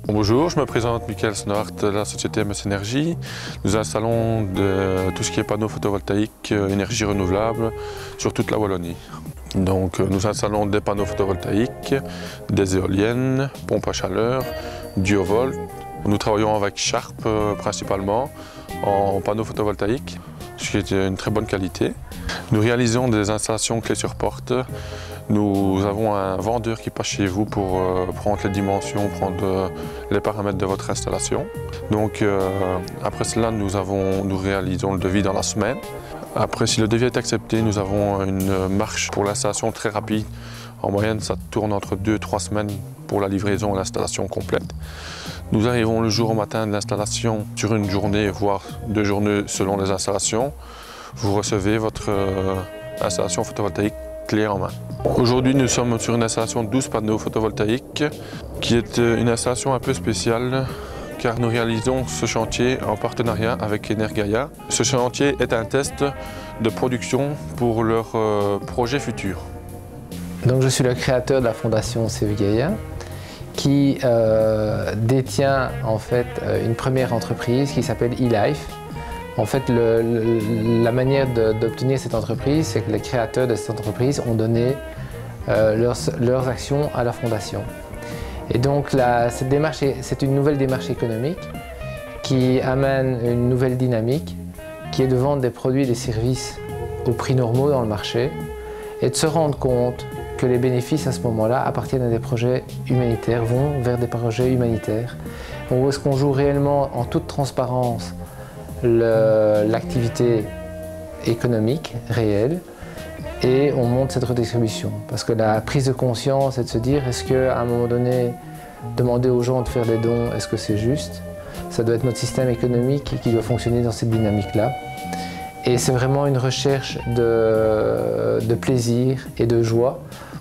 Bonjour, je me présente Michael Snort de la société MS Énergie. Nous installons tout ce qui est panneaux photovoltaïques, énergie renouvelable sur toute la Wallonie. Donc nous installons des panneaux photovoltaïques, des éoliennes, pompes à chaleur, diovolt. Nous travaillons avec Sharp principalement en panneaux photovoltaïques, ce qui est une très bonne qualité. Nous réalisons des installations clés sur porte. Nous avons un vendeur qui passe chez vous pour prendre les dimensions, prendre les paramètres de votre installation. Donc après cela, nous réalisons le devis dans la semaine. Après, si le devis est accepté, nous avons une marche pour l'installation très rapide. En moyenne, ça tourne entre 2-3 semaines pour la livraison et l'installation complète. Nous arrivons le jour au matin de l'installation sur une journée, voire 2 journées selon les installations. Vous recevez votre installation photovoltaïque clé en main. Aujourd'hui, nous sommes sur une installation de 12 panneaux photovoltaïques qui est une installation un peu spéciale car nous réalisons ce chantier en partenariat avec Energaia. Ce chantier est un test de production pour leur projet futur. Donc, je suis le créateur de la fondation CV Gaia qui détient en fait une première entreprise qui s'appelle eLife. En fait, la manière d'obtenir cette entreprise, c'est que les créateurs de cette entreprise ont donné leurs actions à la fondation. Et donc, cette démarche, c'est une nouvelle démarche économique qui amène une nouvelle dynamique, qui est de vendre des produits et des services au prix normaux dans le marché et de se rendre compte que les bénéfices à ce moment-là appartiennent à des projets humanitaires, vont vers des projets humanitaires. Où est-ce qu'on joue réellement en toute transparence l'activité économique réelle et on monte cette redistribution. Parce que la prise de conscience est de se dire est-ce qu'à un moment donné, demander aux gens de faire des dons, est-ce que c'est juste? Ça doit être notre système économique qui doit fonctionner dans cette dynamique-là. Et c'est vraiment une recherche de plaisir et de joie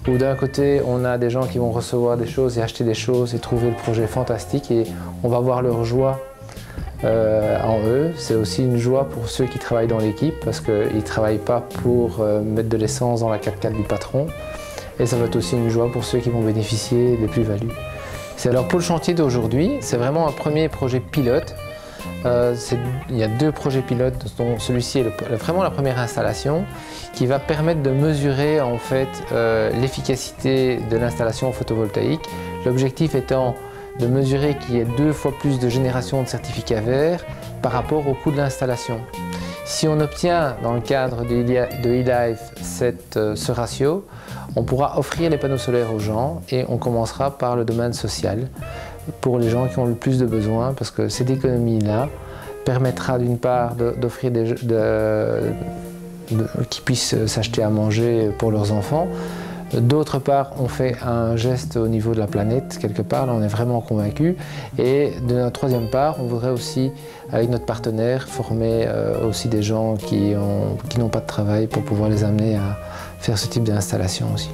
où d'un côté on a des gens qui vont recevoir des choses et acheter des choses et trouver le projet fantastique et on va voir leur joie en eux. C'est aussi une joie pour ceux qui travaillent dans l'équipe parce qu'ils ne travaillent pas pour mettre de l'essence dans la 4x4 du patron. Et ça va être aussi une joie pour ceux qui vont bénéficier des plus-values. Alors pour le chantier d'aujourd'hui, c'est vraiment un premier projet pilote. Il y a 2 projets pilotes, dont celui-ci est vraiment la première installation qui va permettre de mesurer en fait l'efficacité de l'installation photovoltaïque. L'objectif étant de mesurer qu'il y ait 2 fois plus de génération de certificats verts par rapport au coût de l'installation. Si on obtient dans le cadre de eLife ce ratio, on pourra offrir les panneaux solaires aux gens et on commencera par le domaine social pour les gens qui ont le plus de besoins parce que cette économie-là permettra d'une part d'offrir qu'ils puissent s'acheter à manger pour leurs enfants. D'autre part, on fait un geste au niveau de la planète, quelque part, là on est vraiment convaincu. Et de notre troisième part, on voudrait aussi, avec notre partenaire, former aussi des gens qui n'ont pas de travail pour pouvoir les amener à faire ce type d'installation aussi.